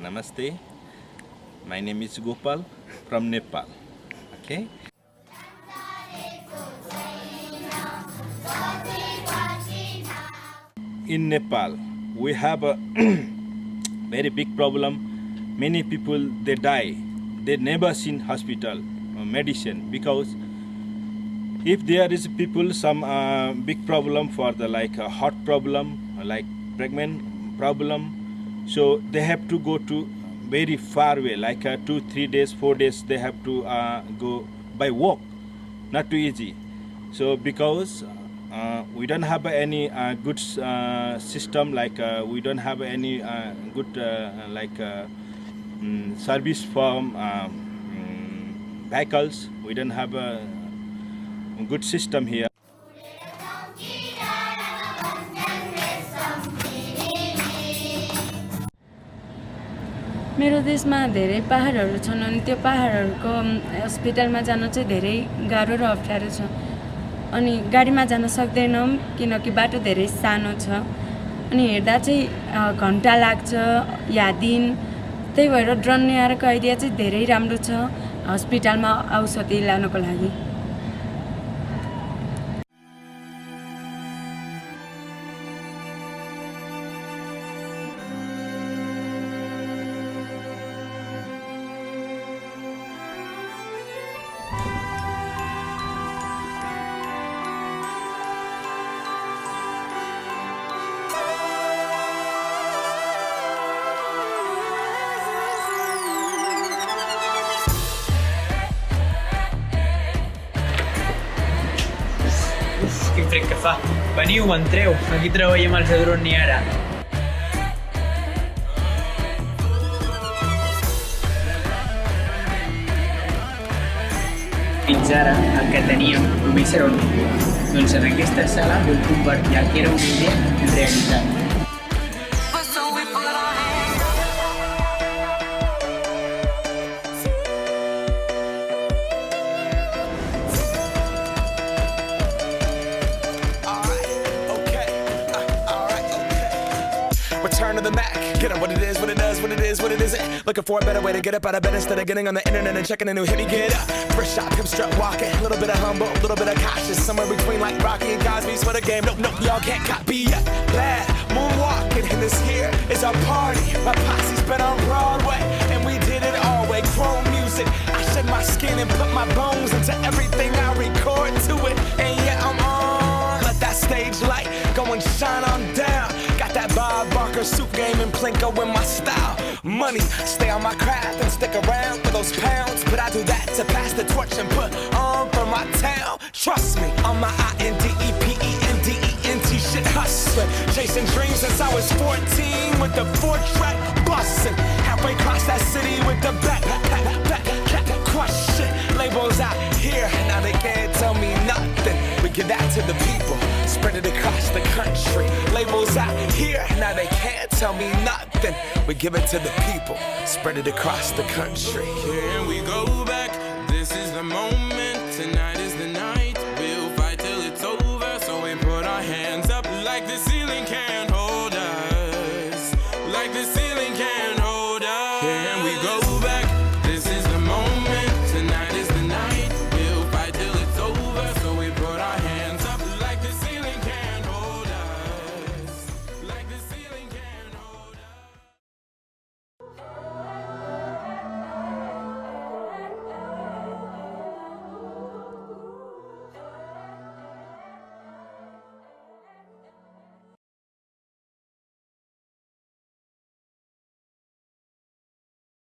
Namaste. My name is Gopal from Nepal. Okay. In Nepal, we have a very big problem. Many people they die. They never seen hospital or medicine because if there is people some big problem for the like a heart problem, like pregnant problem, so they have to go to very far away, like 2 3 days 4 days they have to go by walk, not too easy. So because we don't have any good system, like we don't have any good service from vehicles. We don't have a good system here. मेरो देशमा धेरै पहाडहरू छन् अनि त्यो पहाडहरूको हस्पिटलमा जान चाहिँ धेरै गाह्रो र अप्ठ्यारो छ अनि गाडीमा जान सक्दैनौँ किनकि बाटो धेरै सानो छ अनि हेर्दा चाहिँ घन्टा लाग्छ या दिन। त्यही भएर ड्रोन नियाराको आइडिया चाहिँ धेरै राम्रो छ हस्पिटलमा औषधि लानको लागि। Quin fred que fa. Veniu, entreu. Aquí treballem al Cedron Niara. Fins ara, el que teníem només era un núvol. Doncs en aquesta sala vull convertir el que era una idea en realitat. Return to the Mac. Get up what it is, what it does, what it is, what it isn't. Looking for a better way to get up out of bed instead of getting on the internet and checking a new hit. Me get up, first shot, hip strut walking. A little bit of humble, a little bit of cautious. Somewhere between like Rocky and Cosby's for the game. Nope, nope, y'all can't copy yet. Bad moonwalking, and this here is our party. My posse's been on Broadway, and we did it all way. Chrome music, I shed my skin and put my bones into everything I record to it. And yeah, I'm on. Let that stage light go and shine on down. Got that Bob Barker suit game and Plinko in my style. Money, stay on my craft and stick around for those pounds. But I do that to pass the torch and put on for my town. Trust me, on my INDEPENDENT shit hustling. Chasing dreams since I was 14 with the 4-track bustin'. Halfway across that city with the back crush shit. Labels out here, now they can't tell me nothing. We give that to the people, spread it across the country. Labels out here, now they can't tell me nothing. We give it to the people, spread it across the country. Here we go back.